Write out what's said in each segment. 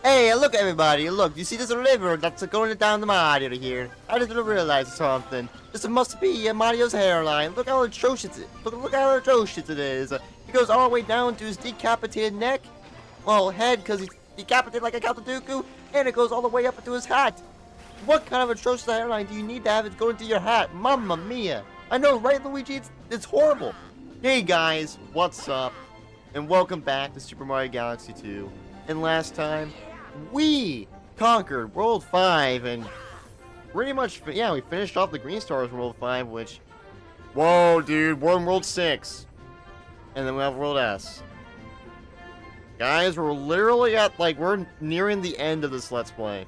Hey, look everybody, look, you see this river that's going down the Mario here? I just realized something. This must be Mario's hairline. Look how atrocious look how atrocious it is. It goes all the way down to his decapitated neck. Well, head, because he's decapitated like a Kaltaduku, and it goes all the way up into his hat. What kind of atrocious hairline do you need to have it go into your hat? Mamma mia. I know, right, Luigi? It's horrible. Hey guys, what's up? And welcome back to Super Mario Galaxy 2. And last time, we conquered World 5 and pretty much, yeah, we finished off the Green Stars World 5, which, whoa, dude, we're in World 6. And then we have World S. Guys, we're literally at, like, we're nearing the end of this Let's Play.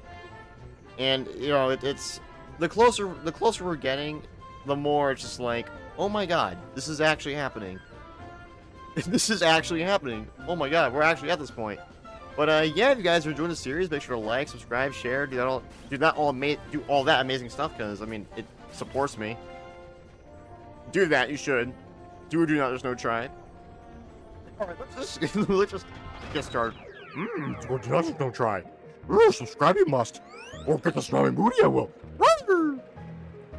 And, you know, it's, the closer we're getting, the more it's just like, oh my god, this is actually happening. This is actually happening. Oh my god, we're actually at this point. But yeah, if you guys are enjoying the series, make sure to like, subscribe, share, do all that amazing stuff, because I mean it supports me. Do that, you should. Do or do not, there's no try. Alright, let's just get started. Do or do not, there's no try. Subscribe you must. Or get the smelly booty I will.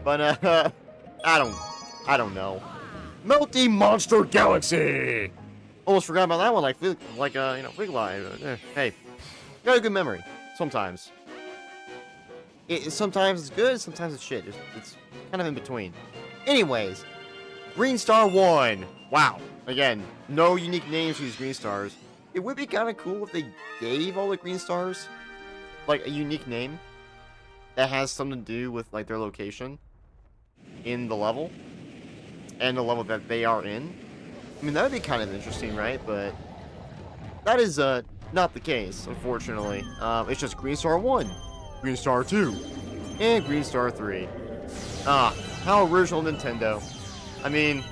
But I don't know. Melty Monster Galaxy! Almost forgot about that one, like you know, Big Lie. Hey, got a good memory. Sometimes. Sometimes it's good, sometimes it's shit. It's kind of in between. Anyways, Green Star 1. Wow. Again, no unique names for these Green Stars. It would be kind of cool if they gave all the Green Stars, like, a unique name that has something to do with, like, their location in the level. And the level that they are in. I mean, that would be kind of interesting, right? But that is not the case, unfortunately. It's just Green Star 1, Green Star 2, and Green Star 3. Ah, how original Nintendo. I mean,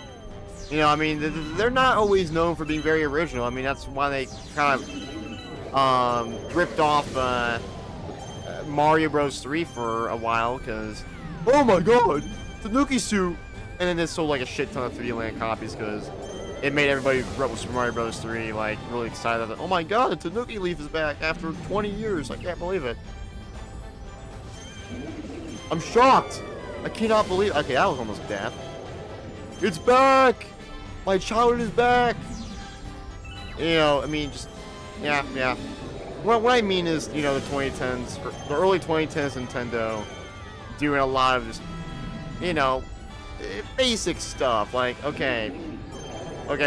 you know, I mean, they're not always known for being very original. I mean, that's why they kind of ripped off Mario Bros. 3 for a while, because, oh my god, Tanuki suit! And then they sold like a shit ton of 3D Land copies, because it made everybody who grew up with Super Mario Bros. 3 like really excited that, oh my god, the Tanuki Leaf is back after 20 years. I can't believe it. I'm shocked. I cannot believe. Okay, that was almost death. It's back. My childhood is back. You know, I mean, just yeah. What I mean is, you know, the 2010s, or the early 2010s Nintendo doing a lot of just, you know, basic stuff. Like, okay,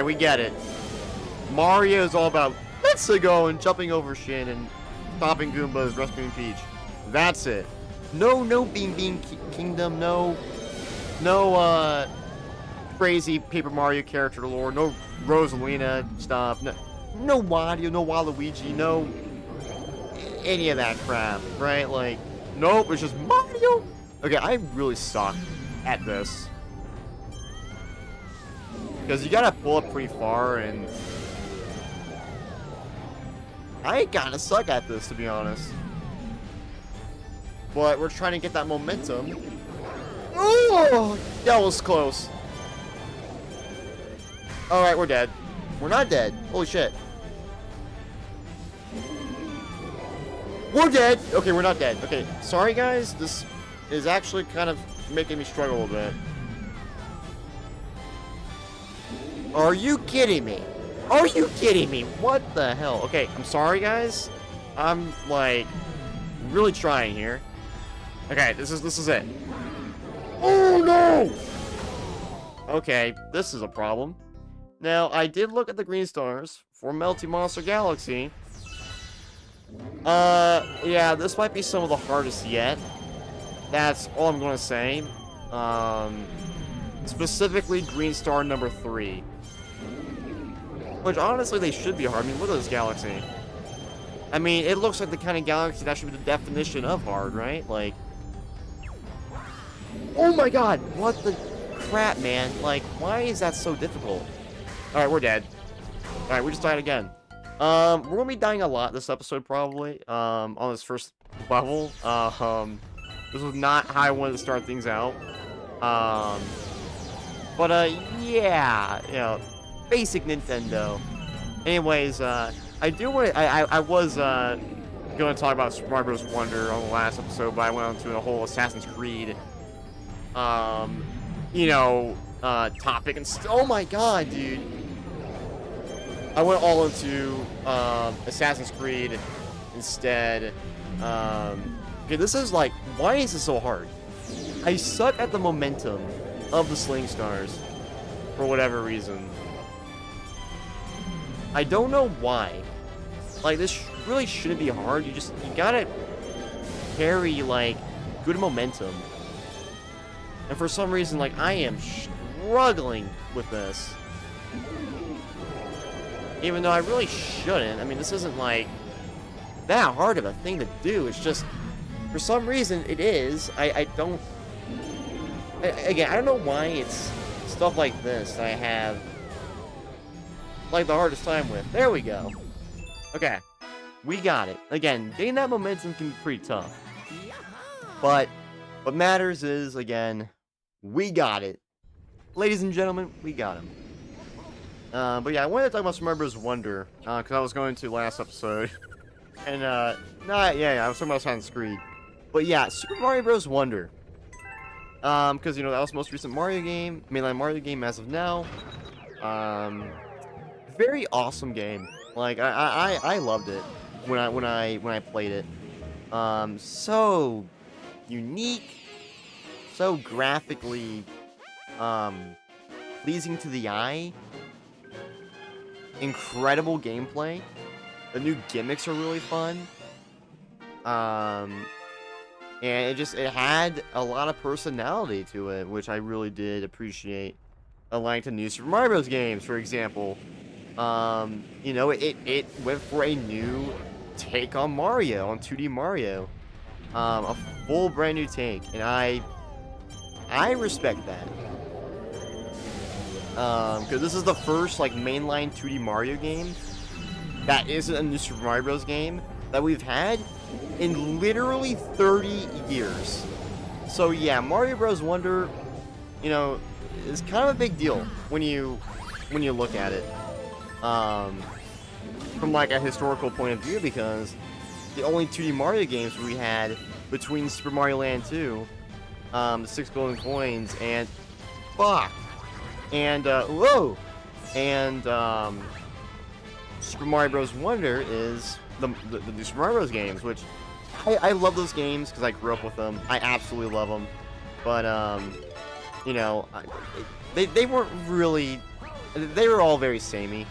we get it. Mario is all about let's go and jumping over shit and stopping Goombas, rescuing Peach. That's it. No Bean Kingdom. No crazy Paper Mario character lore. No Rosalina stuff. No Wario. No Waluigi. No any of that crap. Right? Like, nope. It's just Mario. Okay, I really suck at this. Because you gotta pull up pretty far, and I kinda suck at this, to be honest. But we're trying to get that momentum. Oh, that was close. Alright, we're dead. We're not dead. Holy shit. We're dead! Okay, we're not dead. Okay, sorry guys, this is actually kind of making me struggle a bit. Are you kidding me? Are you kidding me? What the hell? Okay, I'm sorry, guys. I'm, like, really trying here. Okay, this is it. Oh, no! Okay, this is a problem. Now, I did look at the Green Stars for Melty Monster Galaxy. Yeah, this might be some of the hardest yet. That's all I'm gonna say. Specifically Green Star number 3. Which, honestly, they should be hard. I mean, look at this galaxy. I mean, it looks like the kind of galaxy that should be the definition of hard, right? Like, oh my god, what the crap, man? Like, why is that so difficult? Alright, we're dead. Alright, we just died again. We're gonna be dying a lot this episode, probably, on this first level. This was not how I wanted to start things out. Yeah, you know, basic Nintendo. Anyways, I was going to talk about Super Mario Bros. Wonder on the last episode, but I went on to a whole Assassin's Creed, topic. And oh my god, dude. I went all into Assassin's Creed instead. Okay, this is like, why is this so hard? I suck at the momentum of the Sling Stars for whatever reason. I don't know why. Like, this really shouldn't be hard. You gotta carry, like, good momentum. And for some reason, like, I am struggling with this. Even though I really shouldn't. I mean, this isn't, like, that hard of a thing to do. It's just, for some reason, it is. Again, I don't know why it's stuff like this that I have, like, the hardest time with. There we go. Okay. We got it. Again, getting that momentum can be pretty tough. But what matters is, again, we got it. Ladies and gentlemen, we got him. But yeah, I wanted to talk about Super Mario Bros. Wonder, because I was going to last episode. And, I was talking about Assassin's Creed. But yeah, Super Mario Bros. Wonder. Because, that was the most recent Mario game, mainline Mario game as of now. Very awesome game. Like, I loved it when I played it. So unique, so graphically, pleasing to the eye. Incredible gameplay. The new gimmicks are really fun. And it had a lot of personality to it, which I really did appreciate. Unlike the new Super Mario Bros. Games, for example. It went for a new take on Mario, on 2D Mario. A full brand new take, and I respect that. Because this is the first, like, mainline 2D Mario game that isn't a new Super Mario Bros. Game that we've had in literally 30 years. So yeah, Mario Bros. Wonder, is kind of a big deal when you look at it. From, like, a historical point of view, because the only 2D Mario games we had between Super Mario Land 2, the 6 Golden Coins, and Super Mario Bros. Wonder is the new Super Mario Bros. Games, which I love those games because I grew up with them. I absolutely love them. But, they weren't really... They were all very samey.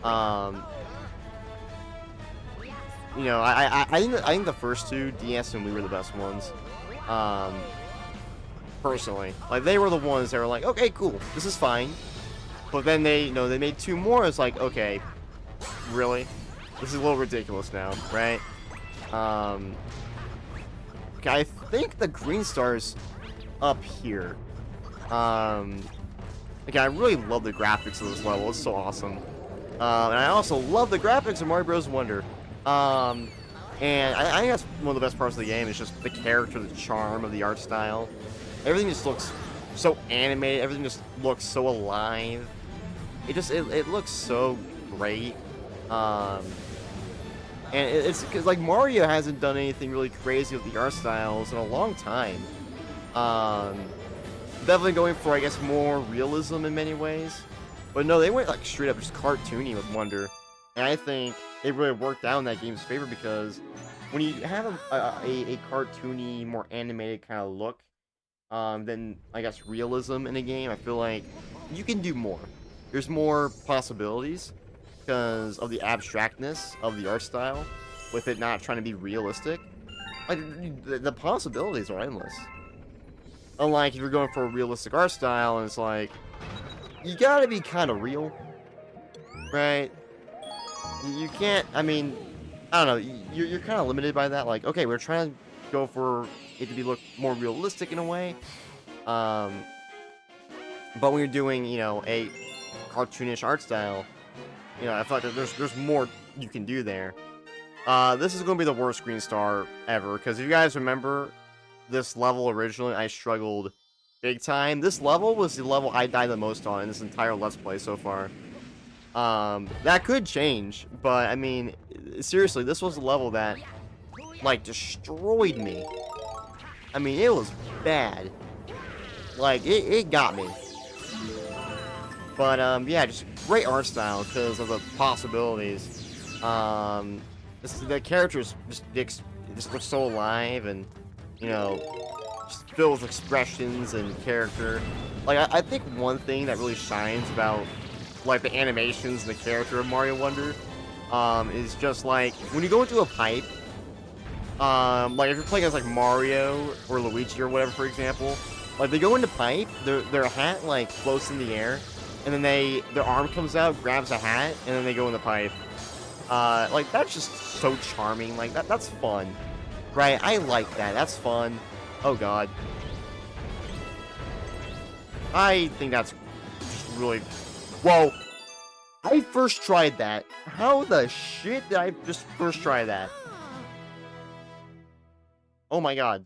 I think the first two, DS and Wii, were the best ones. Personally, like, they were the ones that were like, okay, cool, this is fine. But then they made two more. It's like, okay, really, this is a little ridiculous now, right? Okay, I think the green star's up here. Okay, I really love the graphics of this level. It's so awesome. And I also love the graphics of Mario Bros. Wonder. And I think that's one of the best parts of the game. Is just the character, the charm of the art style. Everything just looks so animated. Everything just looks so alive. It looks so great. And it's because, like, Mario hasn't done anything really crazy with the art styles in a long time. Definitely going for, I guess, more realism in many ways. But no, they went, like, straight up just cartoony with Wonder. And I think it really worked out in that game's favor, because when you have a cartoony, more animated kind of look, than, I guess, realism in a game, I feel like you can do more. There's more possibilities because of the abstractness of the art style, with it not trying to be realistic. Like, the possibilities are endless. Unlike if you're going for a realistic art style, and it's like, you gotta be kind of real, right? You can't, I mean, I don't know, you're kind of limited by that. Like, okay, we're trying to go for it to look more realistic in a way. But when you're doing, a cartoonish art style, I feel like there's more you can do there. This is going to be the worst green star ever, because if you guys remember this level originally, I struggled big time. This level was the level I died the most on in this entire Let's Play so far. That could change, but I mean, seriously, this was the level that like, destroyed me. I mean, it was bad. Like, it got me. But, yeah, just great art style because of the possibilities. The characters just look so alive and, you know, just filled with expressions and character. Like, I think one thing that really shines about, like, the animations and the character of Mario Wonder, is just, like, when you go into a pipe, like, if you're playing as, like, Mario or Luigi or whatever, for example, like, they go into pipe, their hat, like, floats in the air, and then their arm comes out, grabs a hat, and then they go in the pipe. Like, that's just so charming. Like, that's fun. Right? I like that. That's fun. Oh, God. I think that's just really... Whoa! I first tried that. How the shit did I just first try that? Oh, my God.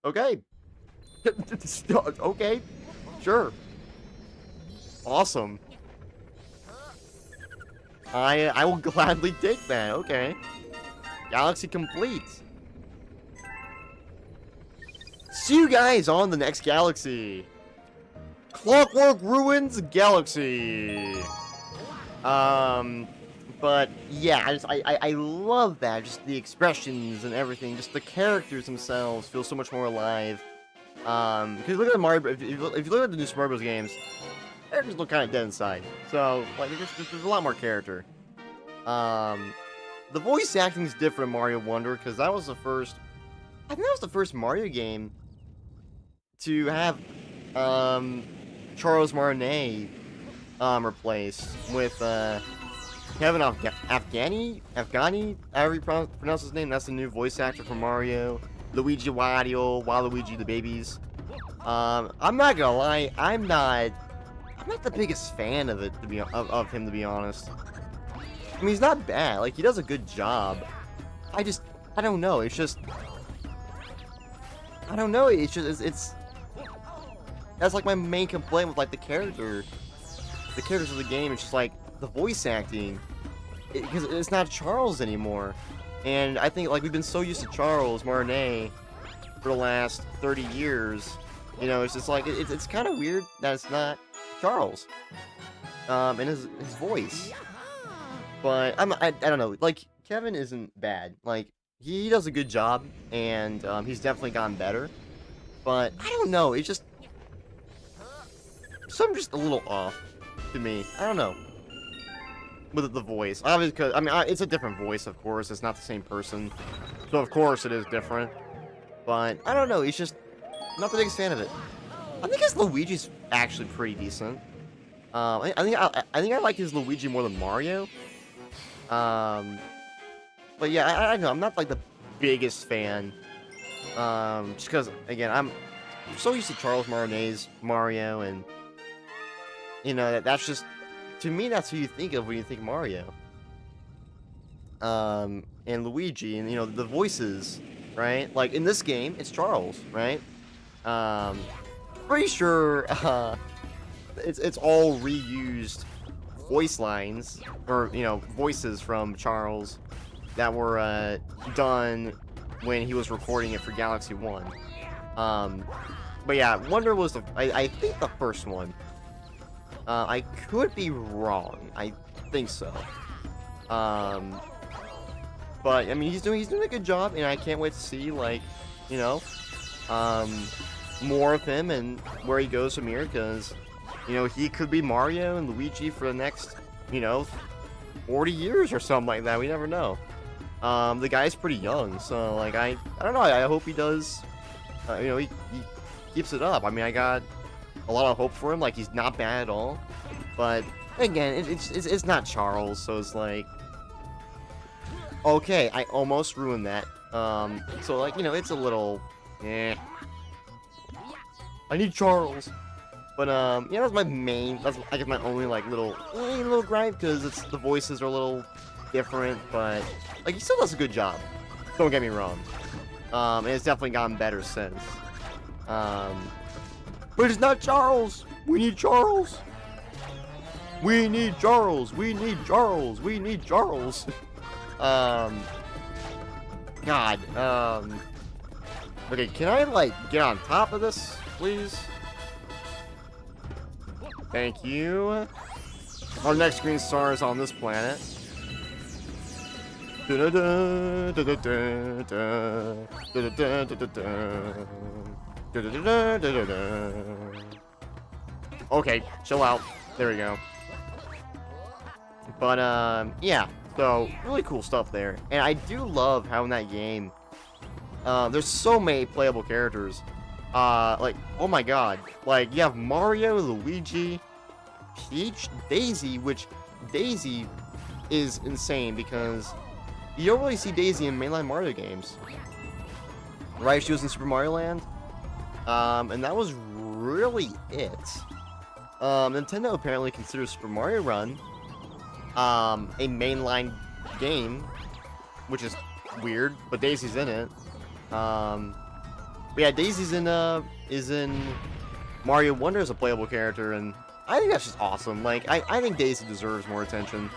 Okay. Okay. Sure. Awesome. I will gladly take that. Okay. Galaxy complete. See you guys on the next galaxy. Clockwork Ruins Galaxy. But yeah, I love that. Just the expressions and everything. Just the characters themselves feel so much more alive. Because look at the Mario. If you look at the new Super Mario Bros. Games, characters look kind of dead inside. So like, there's a lot more character. The voice acting is different in Mario Wonder because that was the first. I think that was the first Mario game to have Charles Martinet replaced with Kevin Afghani, however you pronounce his name. That's the new voice actor for Mario. Luigi Waluigi the babies. I'm not gonna lie, I'm not the biggest fan of it of him, to be honest. I mean, he's not bad. Like, he does a good job. I don't know. It's just, I don't know. It's just, it's that's like my main complaint with like the characters of the game. It's just like the voice acting, because it's not Charles anymore. And I think, like, we've been so used to Charles Martinet for the last 30 years, you know, it's just like, it's kind of weird that it's not Charles, and his voice. But, I don't know, like, Kevin isn't bad. Like, he does a good job, and, he's definitely gotten better. But, I don't know, it's just, something just a little off to me. I don't know. With the voice. Obviously, because, I mean, it's a different voice, of course. It's not the same person. So, of course, it is different. But, I don't know. It's just not the biggest fan of it. I think his Luigi's actually pretty decent. I think I like his Luigi more than Mario. But, yeah, I don't know. I'm not, like, the biggest fan. Just because, again, I'm so used to Charles Martinet's Mario, and, you know, that's just... To me, that's who you think of when you think Mario. And Luigi, and, you know, the voices, right? Like, in this game, it's Charles, right? Pretty sure, it's all reused voice lines, or, you know, voices from Charles that were, done when he was recording it for Galaxy 1. But yeah, Wonder was I think the first one. I could be wrong. I think so. But I mean, he's doing a good job, and I can't wait to see, like, you know, more of him and where he goes from here, because, you know, he could be Mario and Luigi for the next, you know, 40 years or something like that. We never know. The guy's pretty young, so, like, I don't know. I hope he does. You know, he keeps it up. I mean, I got a lot of hope for him. Like, he's not bad at all. But again, it's not Charles, so it's like, okay, I almost ruined that. So, like, you know, it's a little, I need Charles. But yeah, that's I guess my only, like, little gripe, because the voices are a little different, but like, he still does a good job. Don't get me wrong. And it's definitely gotten better since. But it's not Charles. We need Charles. We need Charles. We need Charles. We need Charles. God, okay, can I, like, get on top of this, please? Thank you. Our next green star is on this planet. Okay, chill out. There we go. But, yeah. So, really cool stuff there. And I do love how in that game, there's so many playable characters. Like, oh my god. Like, you have Mario, Luigi, Peach, Daisy, which Daisy is insane because you don't really see Daisy in mainline Mario games. Right? She was in Super Mario Land. And that was really it. Nintendo apparently considers Super Mario Run a mainline game, which is weird, but Daisy's in it. But yeah, Daisy's is in Mario Wonder as a playable character, and I think that's just awesome. Like, I think Daisy deserves more attention.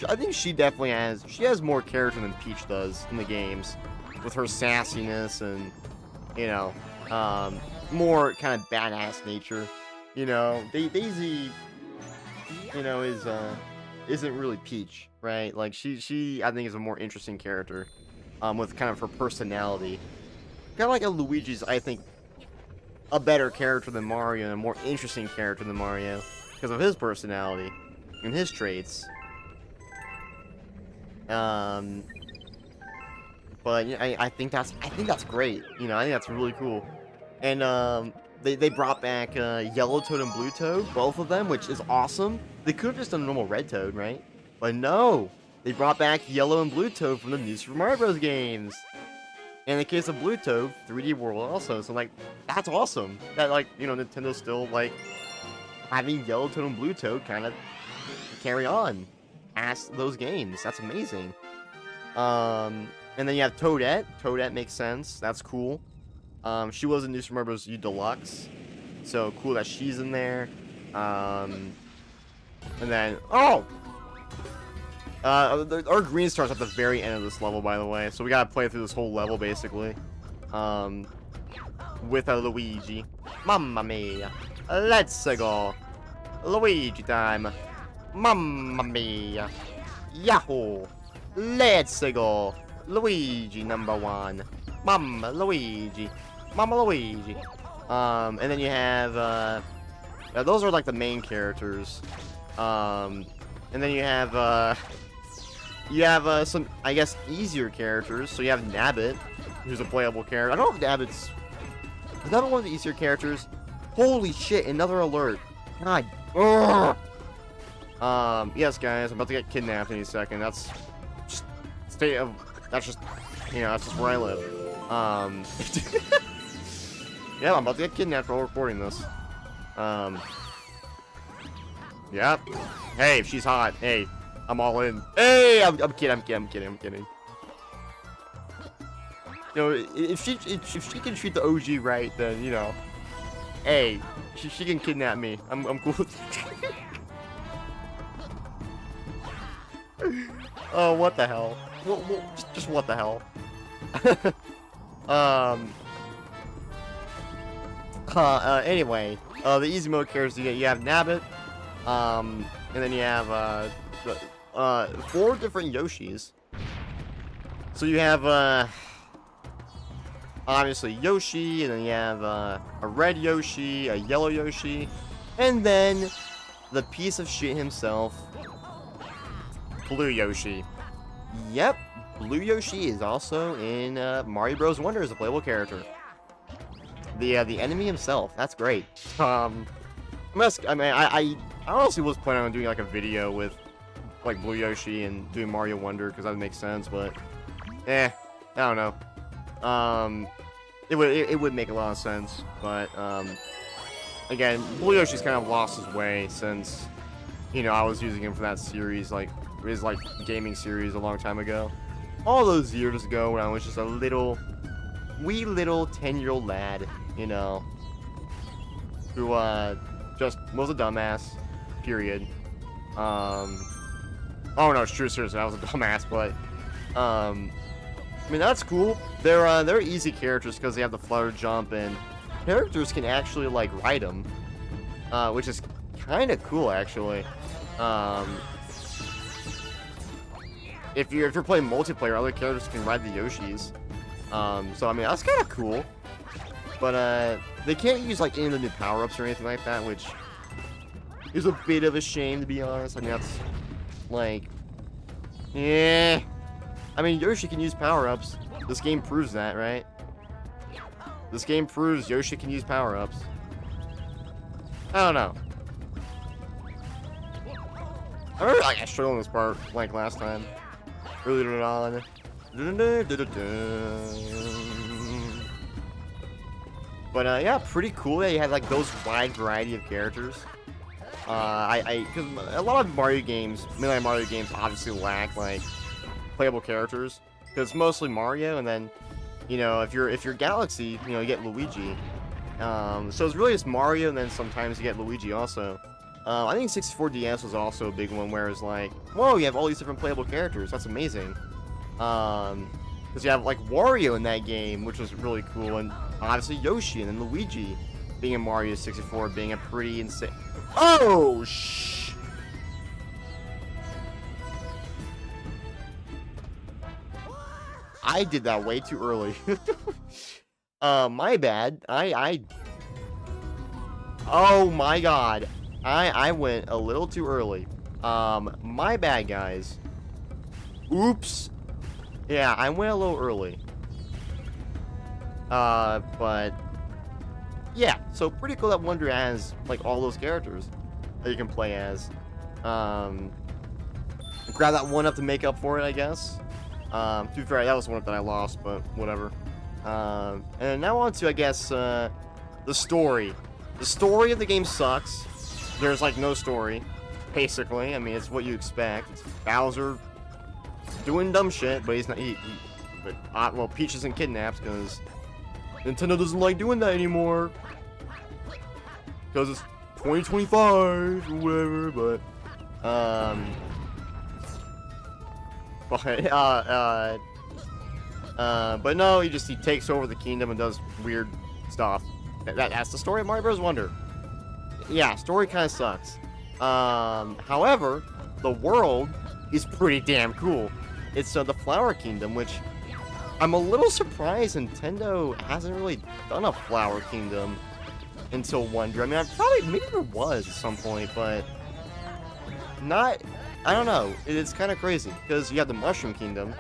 I think she definitely has more character than Peach does in the games, with her sassiness and, you know, more kind of badass nature. You know, Daisy, you know, isn't really Peach, right? Like, she I think is a more interesting character, with kind of her personality. Kind of like a Luigi's, I think, a better character than Mario and a more interesting character than Mario because of his personality and his traits. But yeah, I think that's great. You know, I think that's really cool. And they brought back Yellow Toad and Blue Toad, both of them, which is awesome. They could have just done a normal Red Toad, right? But no, they brought back Yellow and Blue Toad from the new Super Mario Bros. Games. In the case of Blue Toad, 3D World also. So, like, that's awesome. That, like, you know, Nintendo's still, like, having Yellow Toad and Blue Toad kind of carry on past those games. That's amazing. And then you have Toadette. Toadette makes sense. That's cool. She was in New Super Mario Bros. U Deluxe. So, cool that she's in there. And then... Oh! Our green star's at the very end of this level, by the way, so we gotta play through this whole level, basically. With a Luigi. Mamma mia. Let's go. Luigi time. Mamma mia. Yahoo! Let's go. Luigi #1. Mamma Luigi. Mamma Luigi. And then you have, those are like the main characters. And then you have, some, I guess, easier characters. So you have Nabbit, who's a playable character. I don't know if Nabbit's... Is that one of the easier characters? Holy shit, another alert. God. Ugh. Yes, guys, I'm about to get kidnapped any second. That's just... That's just... You know, that's just where I live. Yeah, I'm about to get kidnapped while recording this. Yep. Hey, if she's hot. Hey, I'm all in. Hey, I'm kidding. You know, if she can treat the OG right, then, you know, hey, she can kidnap me. I'm cool with Oh, what the hell? Just what the hell? Anyway, the easy mode characters you have Nabbit, and then you have 4 different Yoshis. So you have obviously Yoshi, and then you have a red Yoshi, a yellow Yoshi, and then the piece of shit himself, Blue Yoshi. Yep, Blue Yoshi is also in Mario Bros. Wonder as a playable character. The enemy himself. That's great. I honestly was planning on doing like a video with like Blue Yoshi and doing Mario Wonder because that would make sense, but I don't know. It would make a lot of sense, but again, Blue Yoshi's kind of lost his way since, you know, I was using him for that series, like his like gaming series a long time ago. All those years ago when I was just a wee little 10-year-old lad, you know, who just was a dumbass, period. Oh no, it's true, seriously, I was a dumbass, but I mean, that's cool. They're easy characters because they have the flutter jump, and characters can actually like ride them, which is kind of cool actually. If you're playing multiplayer, other characters can ride the Yoshis. So I mean that's kind of cool. But they can't use like any of the new power-ups or anything like that, which is a bit of a shame to be honest. I mean that's like, yeah. I mean Yoshi can use power-ups. This game proves that, right? This game proves Yoshi can use power-ups. I don't know. I remember like I struggled on this part like last time. Earlier on. But yeah, pretty cool that you had like those wide variety of characters. Because a lot of Mario games, mainline Mario games, obviously lack like playable characters. Because mostly Mario, and then, you know, if you're Galaxy, you know, you get Luigi. So it's really just Mario, and then sometimes you get Luigi also. I think 64DS was also a big one, where it's like, whoa, you have all these different playable characters. That's amazing. Because you have like Wario in that game, which was really cool, and obviously Yoshi, and then Luigi being in Mario 64 being a pretty insane. Oh shh. I did that way too early. My bad. Oh my god. I went a little too early. My bad, guys. Oops. Yeah, I went a little early. But yeah, so pretty cool that Wonder has like all those characters that you can play as. Grab that one up to make up for it, I guess. To be fair, that was one that I lost, but whatever. And now on to, I guess, the story. The story of the game sucks. There's like no story, basically. I mean, it's what you expect. It's Bowser doing dumb shit, but he's not. Well, Peach isn't kidnapped because Nintendo doesn't like doing that anymore. Because it's 2025 or whatever. But no, he takes over the kingdom and does weird stuff. That's the story of Mario Bros. Wonder. Yeah, story kind of sucks. However, the world is pretty damn cool. It's the Flower Kingdom, which I'm a little surprised Nintendo hasn't really done a Flower Kingdom until Wonder. I mean, maybe there was at some point, but not. I don't know. It's kind of crazy because you have the Mushroom Kingdom.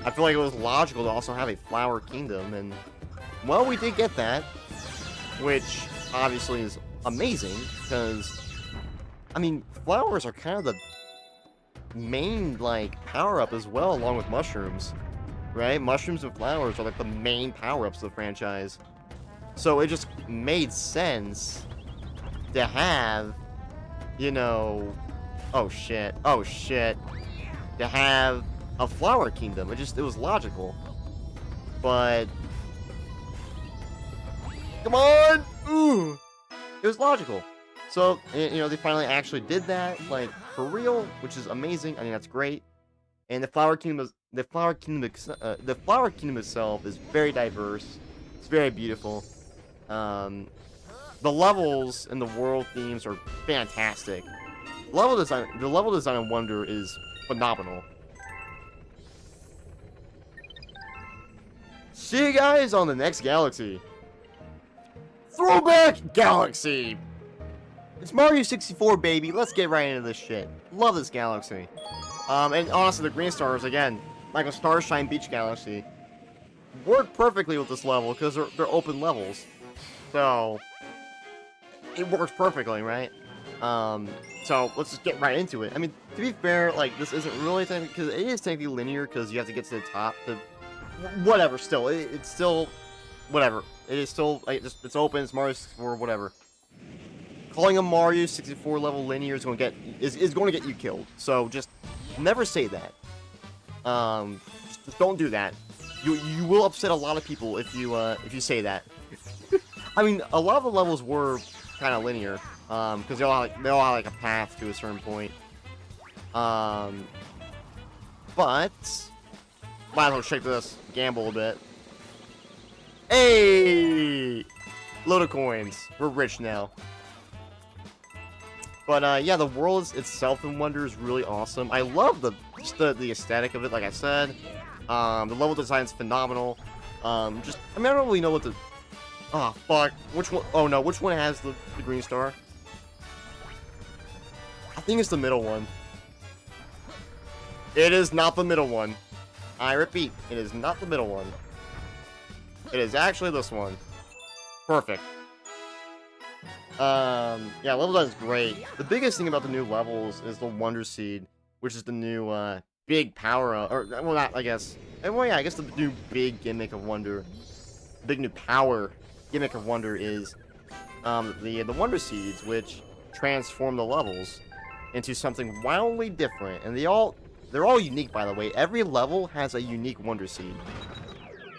I feel like it was logical to also have a Flower Kingdom, and well, we did get that, which obviously is amazing because, I mean, flowers are kind of the main like power-up as well, along with mushrooms, right? Mushrooms and flowers are like the main power-ups of the franchise, so it just made sense to have, you know, oh shit, to have a Flower Kingdom. It was logical, but come on, ooh. It was logical. So, you know, they finally actually did that, like, for real, which is amazing. I mean, that's great. And the Flower Kingdom itself is very diverse. It's very beautiful. The levels and the world themes are fantastic. The level design in Wonder is phenomenal. See you guys on the next Galaxy. Throwback Galaxy! It's Mario 64, baby. Let's get right into this shit. Love this Galaxy. And honestly, the green stars, again, like a Starshine Beach Galaxy, work perfectly with this level because they're open levels. So, it works perfectly, right? So, let's just get right into it. I mean, to be fair, like, this isn't really technically, because it is technically linear because you have to get to the top to, whatever, still. It's still, whatever. It is still, like, it's open, it's Mario 64, whatever. Calling a Mario 64 level linear is going to get you killed. So just never say that. Just don't do that. You will upset a lot of people if you say that. I mean, a lot of the levels were kind of linear, because they all have like a path to a certain point. But Might as well shake this. Gamble a bit. Hey! Load of coins. We're rich now. But yeah, the world itself in Wonder is really awesome. I love just the aesthetic of it, like I said. The level design is phenomenal. I mean, I don't really know what the... Oh, fuck. Which one? Oh, no. Which one has the green star? I think it's the middle one. It is not the middle one. I repeat, it is not the middle one. It is actually this one. Perfect. Yeah, level design is great. The biggest thing about the new levels is the Wonder Seed, which is the new, big power-up, or, well, not, I guess. Well, yeah, I guess the new big gimmick of Wonder, big new power gimmick of Wonder is, the Wonder Seeds, which transform the levels into something wildly different, and they're all unique, by the way. Every level has a unique Wonder Seed.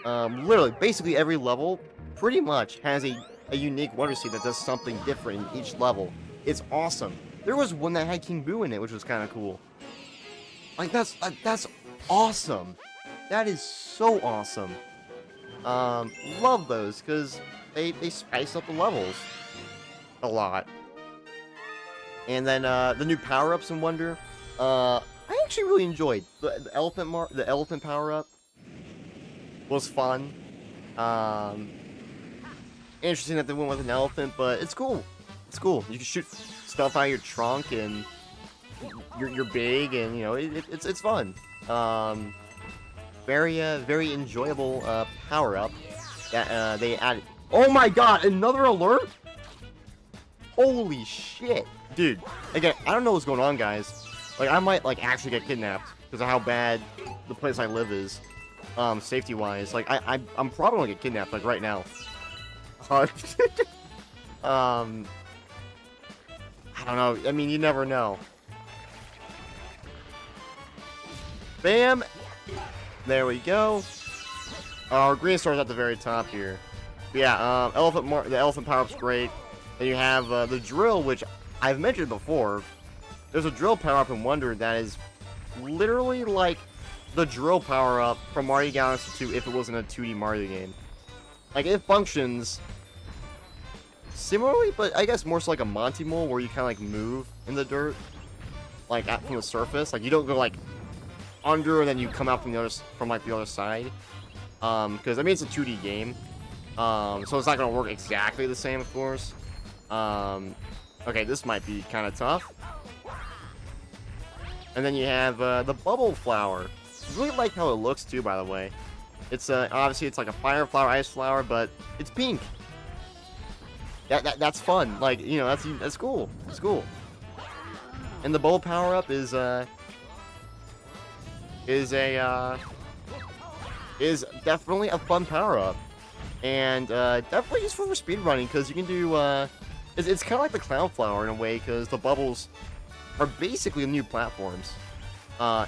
Literally, basically every level pretty much has a unique Wonder Seed that does something different in each level. It's awesome. There was one that had King Boo in it, which was kind of cool. Like, that's awesome. That is so awesome. Love those, because they spice up the levels a lot. And then, the new power-ups in Wonder, I actually really enjoyed. The elephant power-up was fun. Interesting that they went with an elephant, but it's cool. It's cool. You can shoot stuff out of your trunk, and you're big, and you know it's fun. Very enjoyable power up that they added. Oh my god! Another alert! Holy shit, dude! Again, I don't know what's going on, guys. Like, I might like actually get kidnapped because of how bad the place I live is, safety-wise. Like, I'm probably gonna get kidnapped like right now. I don't know. I mean, you never know. Bam! There we go. Our green star's at the very top here. But yeah, the elephant power-up's great. Then you have the drill, which I've mentioned before. There's a drill power-up in Wonder that is literally like the drill power-up from Mario Galaxy 2 if it wasn't a 2D Mario game. Like, it functions similarly, but I guess more so like a Monty Mole, where you kind of like move in the dirt, like from the surface. Like, you don't go like under and then you come out from the other side. Because I mean, it's a 2D game, so it's not gonna work exactly the same, of course. Okay, this might be kind of tough. And then you have the bubble flower. I really like how it looks too, by the way. It's obviously it's like a fire flower, ice flower, but it's pink. That's fun. Like, you know, that's cool. It's cool. And the bowl power up is definitely a fun power up, and definitely useful for speedrunning, because you can do it's kind of like the cloud flower in a way, because the bubbles are basically new platforms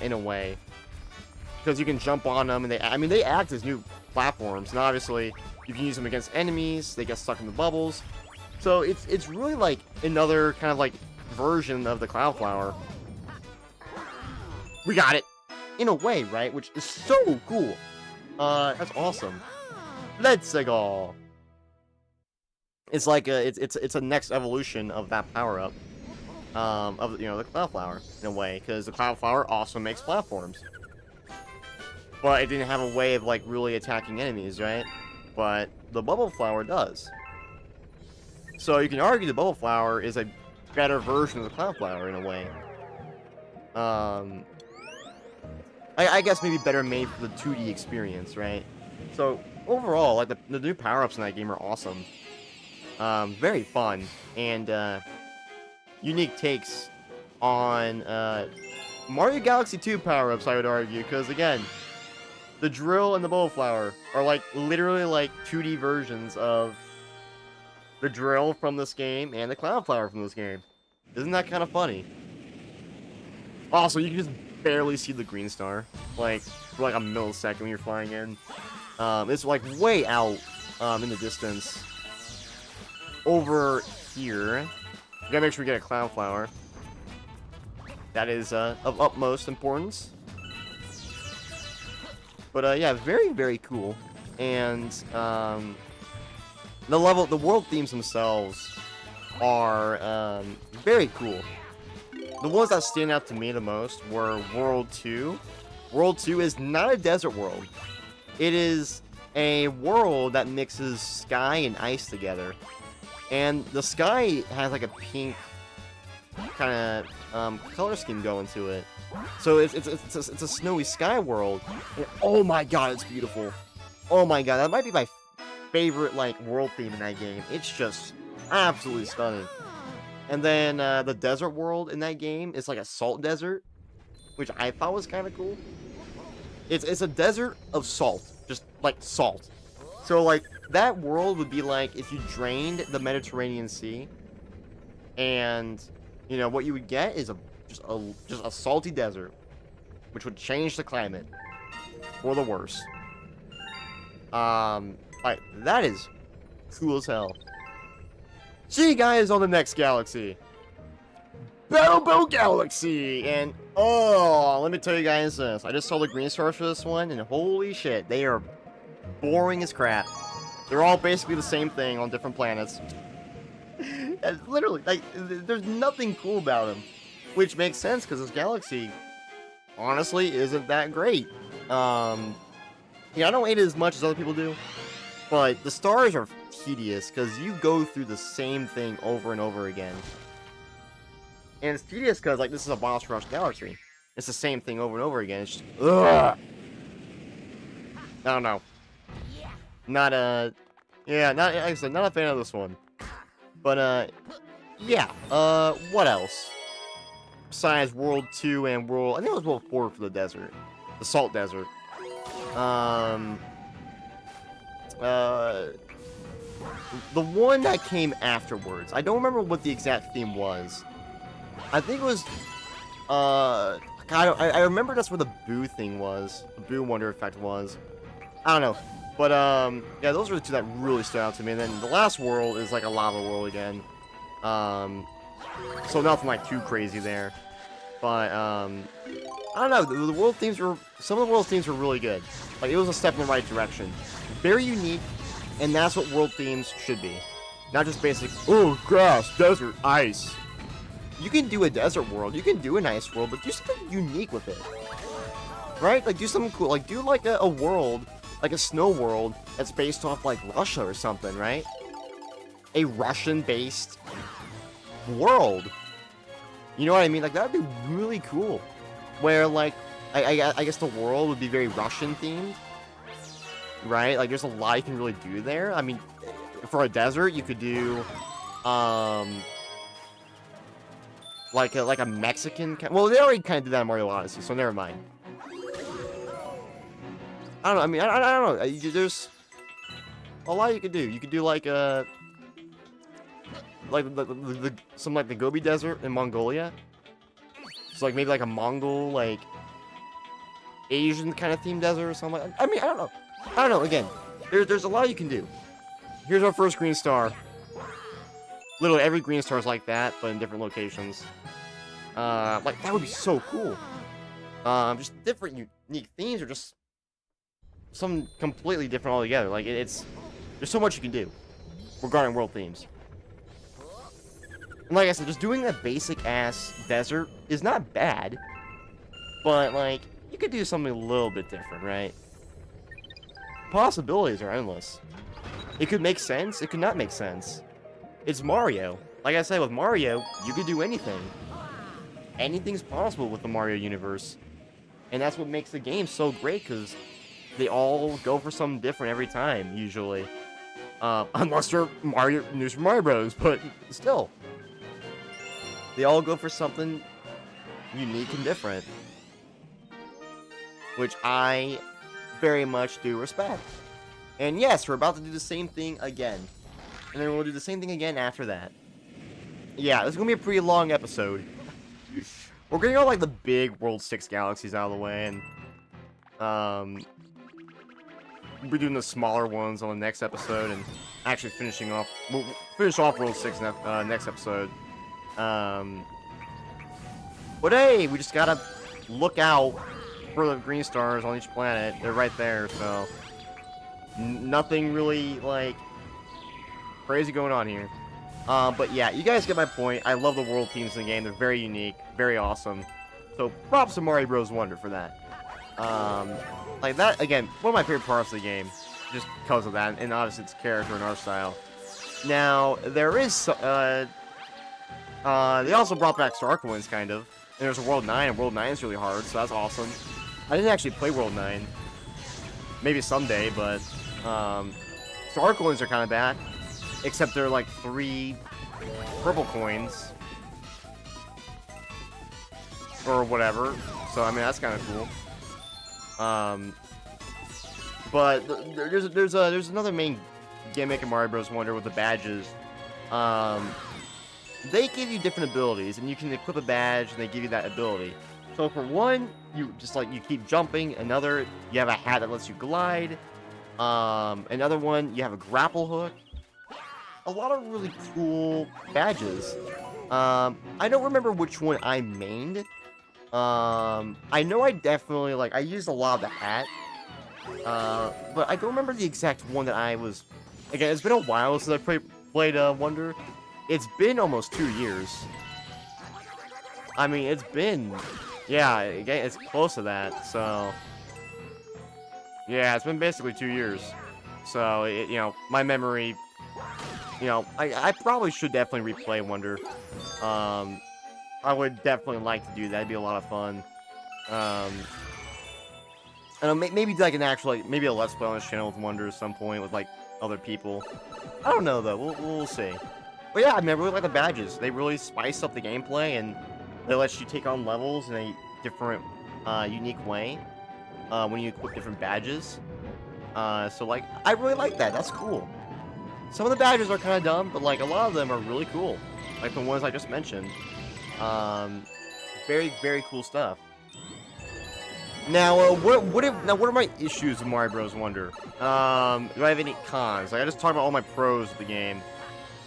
in a way, because you can jump on them, and they act as new platforms, and obviously you can use them against enemies. They get stuck in the bubbles, so it's really like another kind of like version of the cloud flower. We got it in a way, right? Which is so cool. That's awesome. Let's go. It's like it's a next evolution of that power up, of the cloud flower in a way, because the cloud flower also makes platforms, but it didn't have a way of like really attacking enemies, right? But the bubble flower does. So you can argue the bubble flower is a better version of the cloud flower in a way. I guess maybe better made for the 2D experience, right? So overall, like the new power-ups in that game are awesome. Very fun, and unique takes on Mario Galaxy 2 power-ups, I would argue, because again, the drill and the bubble flower are like literally like 2D versions of the drill from this game and the cloud flower from this game. Isn't that kind of funny? Also, you can just barely see the green star, like for like a millisecond when you're flying in. It's like way out in the distance. Over here, you gotta make sure we get a cloud flower. That is of utmost importance. But yeah, very, very cool. And the world themes themselves are very cool. The ones that stand out to me the most were World 2. World 2 is not a desert world. It is a world that mixes sky and ice together. And the sky has like a pink kind of color scheme going to it. So it's a snowy sky world. And oh my god, it's beautiful. Oh my god, that might be my favorite like world theme in that game. It's just absolutely stunning. And then the desert world in that game is like a salt desert, which I thought was kind of cool. It's a desert of salt, just like salt. So like that world would be like if you drained the Mediterranean Sea, and you know what you would get is just a salty desert, which would change the climate for the worse. Like that is cool as hell. See you guys on the next galaxy. Battle Galaxy! And, oh, let me tell you guys this. I just saw the green stars for this one, and holy shit, they are boring as crap. They're all basically the same thing on different planets. Literally, like, there's nothing cool about them. Which makes sense, because this galaxy, honestly, isn't that great. Yeah, I don't hate it as much as other people do. But the stars are tedious, because you go through the same thing over and over again. And it's tedious because, like, this is a boss rush galaxy. It's the same thing over and over again. It's just, ugh. I don't know. Not yeah, not, like I said, not a fan of this one. But, yeah, what else? Besides World 2 and I think it was World 4 for the desert. The Salt Desert. The one that came afterwards. I don't remember what the exact theme was. I think it was, I remember that's where the Boo thing was. The Boo Wonder Effect was. I don't know. But, yeah, those were the two that really stood out to me. And then the last world is like a lava world again. So nothing like too crazy there. But, I don't know. The world themes were, some of the world themes were really good. Like, it was a step in the right direction. Very unique, and that's what world themes should be. Not just basic, oh, grass, desert, ice. You can do a desert world, you can do an ice world, but do something unique with it. Right? Like, do something cool. Like, do, like, a world, like a snow world that's based off, like, Russia or something, right? A Russian-based world. You know what I mean? Like, that would be really cool. Where, like, I guess the world would be very Russian-themed. Right? Like, there's a lot you can really do there. I mean, for a desert, you could do, like a Mexican... Well, they already kind of did that in Mario Odyssey, so never mind. I don't know. I mean, I don't know. There's a lot you could do. You could do, like, some, like, the Gobi Desert in Mongolia. So, like, maybe, like, a Mongol, like, Asian kind of themed desert or something like that. I mean, I don't know. I don't know, again, there's a lot you can do. Here's our first green star. Literally every green star is like that, but in different locations. Like, that would be so cool. Just different, unique themes, or just something completely different altogether. Like, there's so much you can do regarding world themes. And like I said, just doing a basic-ass desert is not bad. But, like, you could do something a little bit different, right? Possibilities are endless. It could make sense, it could not make sense. It's Mario. Like I said, with Mario, you could do anything. Anything's possible with the Mario universe. And that's what makes the game so great, because they all go for something different every time, usually. Unless they're New Super Mario Bros., but still. They all go for something unique and different. Which I very much do respect. And yes, we're about to do the same thing again. And then we'll do the same thing again after that. Yeah, this is going to be a pretty long episode. We're getting all, like, the big World 6 galaxies out of the way, and, we'll be doing the smaller ones on the next episode, and actually finishing off, we'll finish off World 6 next episode. But hey, we just gotta look out for the green stars on each planet. They're right there, so nothing really like crazy going on here. But yeah, you guys get my point. I love the world themes in the game. They're very unique, very awesome. So props to Mario Bros. Wonder for that. Like that again, one of my favorite parts of the game, just because of that, and obviously its character and art style. Now there is they also brought back Star Coins, kind of. And there's a World 9, and World 9 is really hard, so that's awesome. I didn't actually play World 9. Maybe someday, but Star Coins are kind of back. Except they're like 3 purple coins. Or whatever. So, I mean, that's kind of cool. But there's another main gimmick in Mario Bros. Wonder with the badges. They give you different abilities, and you can equip a badge, and they give you that ability. So for one, you keep jumping. Another, you have a hat that lets you glide. Another one, you have a grapple hook. A lot of really cool badges. I don't remember which one I mained. I know I definitely, I used a lot of the hat. But I don't remember the exact one that I was... Again, it's been a while since I played Wonder. It's been almost 2 years. I mean, it's been... Yeah, it's close to that, so... Yeah, it's been basically 2 years. So, my memory... I probably should definitely replay Wonder. I would definitely like to do that. It'd be a lot of fun. And maybe like an actual, maybe a Let's Play on this channel with Wonder at some point with, other people. I don't know, though. We'll see. But yeah, I mean, I really like the badges. They really spice up the gameplay, and they let you take on levels in a different, unique way when you equip different badges. So, I really like that. That's cool. Some of the badges are kind of dumb, but, a lot of them are really cool. Like the ones I just mentioned. Very, very cool stuff. Now, what are my issues with Mario Bros. Wonder? Do I have any cons? I just talked about all my pros of the game.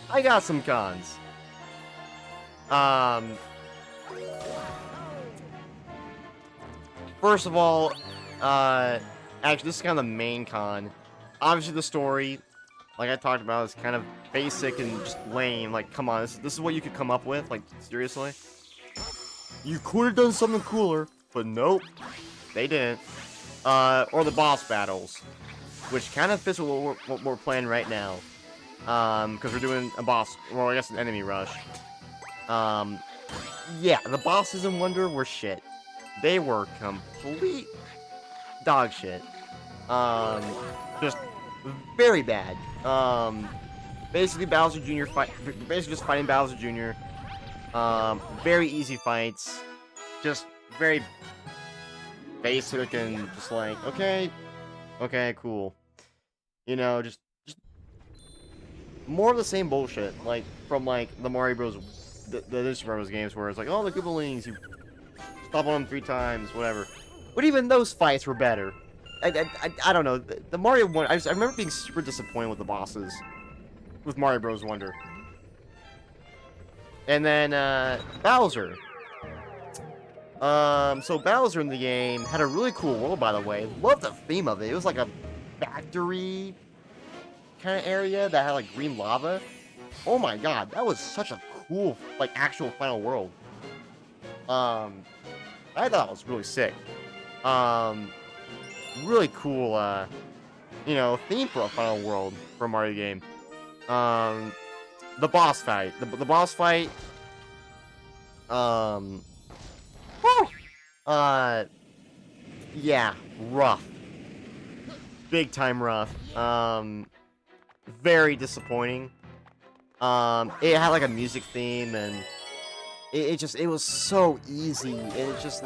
I got some cons. First of all, actually, this is kind of the main con. Obviously, the story, like I talked about, is kind of basic and just lame. Come on, this is what you could come up with? Seriously? You could have done something cooler, but nope. They didn't. Or the boss battles, which kind of fits with what we're playing right now. Because we're doing a boss, well, I guess an enemy rush. Yeah, the bosses in Wonder were shit. They were complete dog shit. Just very bad. Basically Bowser Jr. Basically just fighting Bowser Jr. Very easy fights. Just very basic and just okay, cool. Just more of the same bullshit, from the Mario Bros. The Super Bros. Games where it's oh, the Goobelings, you stop on them 3 times, whatever. But even those fights were better. I don't know. The Mario one, I remember being super disappointed with the bosses with Mario Bros. Wonder. And then Bowser. So Bowser in the game had a really cool world, by the way. Loved the theme of it. It was like a factory kind of area that had green lava. Oh my god, that was such a cool, actual final world. I thought it was really sick. Really cool, theme for a final world for a Mario game. The boss fight. The boss fight, yeah, rough. Big time rough. Very disappointing. It had a music theme, and it was so easy. And it's just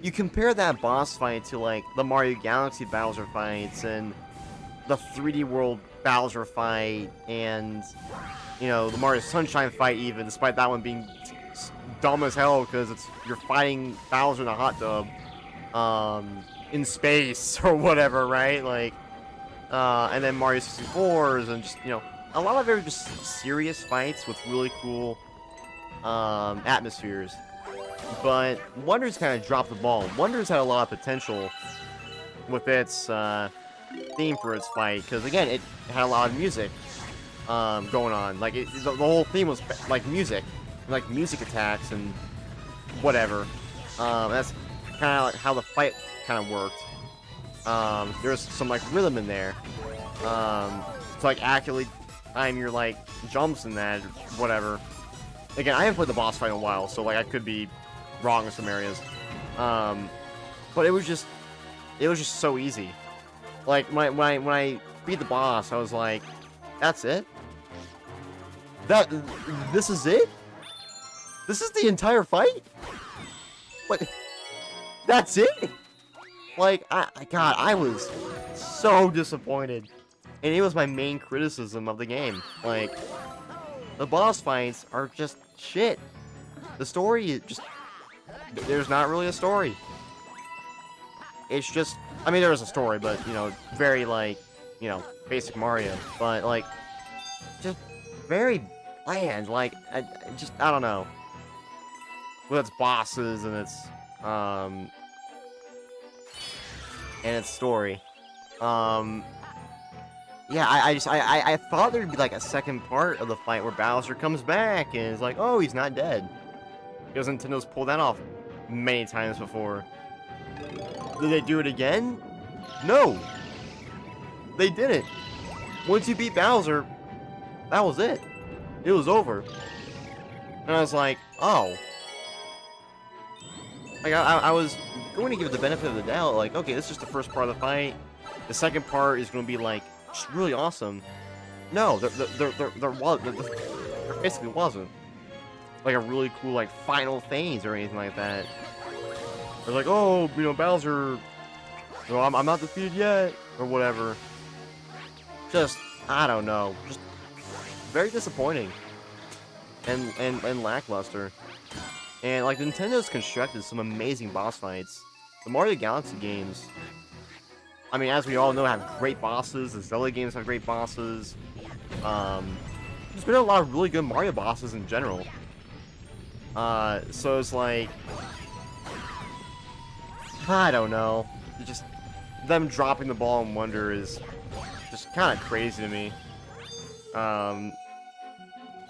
you compare that boss fight to the Mario Galaxy Bowser fights and the 3D World Bowser fight and the Mario Sunshine fight, even despite that one being dumb as hell because you're fighting Bowser in a hot tub in space or whatever, right? And then Mario 64s and just a lot of very just serious fights with really cool atmospheres. but Wonders kind of dropped the ball. Wonders had a lot of potential with its theme for its fight, because again, it had a lot of music going on. Like the whole theme was like music attacks and whatever. That's kind of like how the fight kind of worked. There's some like rhythm in there. To like accurately time your like jumps and that, or whatever. Again, I haven't played the boss fight in a while, so like I could be wrong in some areas. But it was just so easy. Like when I beat the boss, I was like, that's it? This is it? This is the entire fight? What? That's it? Like, God, I was so disappointed. And it was my main criticism of the game. Like, the boss fights are just shit. The story is just... There's not really a story. It's just... I mean, there is a story, but, you know, very, like, you know, basic Mario. But, like, just very bland. Like, I don't know. With its bosses and its story. Yeah, I thought there'd be like a second part of the fight where Bowser comes back and is like, oh, he's not dead. Because Nintendo's pulled that off many times before. Did they do it again? No! They didn't. Once you beat Bowser, that was it. It was over. And I was like, oh. Like, I was going to give it the benefit of the doubt, like, okay, this is just the first part of the fight. The second part is going to be, like, just really awesome. No, there basically wasn't. Like, a really cool, like, final phase or anything like that. They're like, oh, you know, Bowser, you know, I'm not defeated yet, or whatever. Just, I don't know, just very disappointing. And lackluster. And, like, Nintendo's constructed some amazing boss fights. The Mario Galaxy games, I mean, as we all know, have great bosses. The Zelda games have great bosses. There's been a lot of really good Mario bosses in general. So it's like... I don't know. Just... them dropping the ball in Wonder is just kind of crazy to me.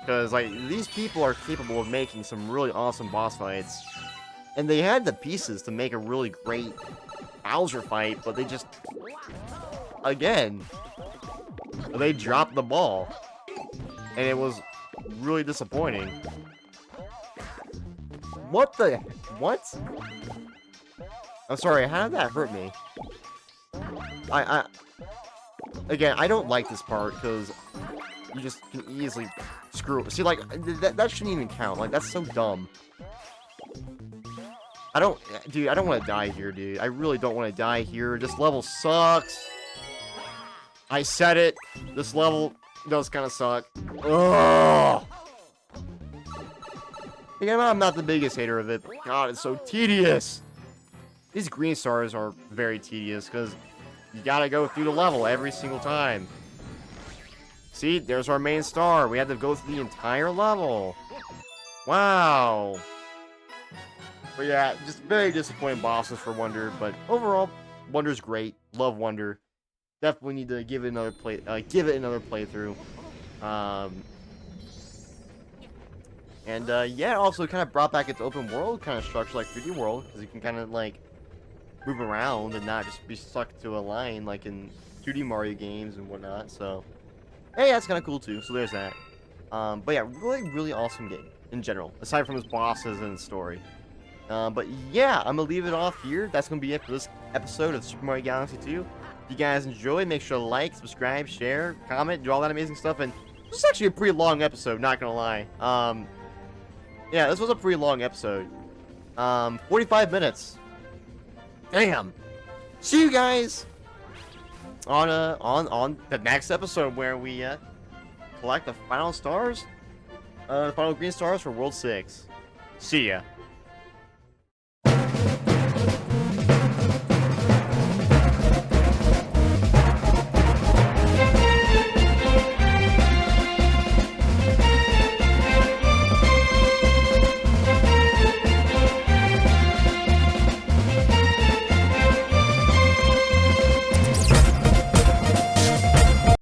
Because, like, these people are capable of making some really awesome boss fights. And they had the pieces to make a really great Bowser fight, but they just... Again, they dropped the ball. And it was really disappointing. What the... What? I'm sorry, how did that hurt me? Again, I don't like this part, because you just can easily screw it. See, like, that shouldn't even count. Like, that's so dumb. Dude, I don't want to die here, dude. I really don't want to die here. This level sucks. I said it. This level does kind of suck. Ugh. Again, I'm not the biggest hater of it, but God, it's so tedious. These green stars are very tedious, because you gotta go through the level every single time. See, there's our main star. We had to go through the entire level. Wow. But yeah, just very disappointing bosses for Wonder. But overall, Wonder's great. Love Wonder. Definitely need to give it another playthrough. Yeah, also kind of brought back its open world kind of structure like 3D World, because you can kind of like move around and not just be stuck to a line like in 2D Mario games and whatnot. So, hey, that's kind of cool too. So there's that. But yeah, really awesome game in general, aside from its bosses and its story. But yeah, I'm gonna leave it off here. That's gonna be it for this episode of Super Mario Galaxy 2. If you guys enjoy, make sure to like, subscribe, share, comment, do all that amazing stuff. And this is actually a pretty long episode, not gonna lie. Yeah, this was a pretty long episode. 45 minutes. Damn. See you guys on the next episode where we collect the final stars, the final green stars for World 6. See ya.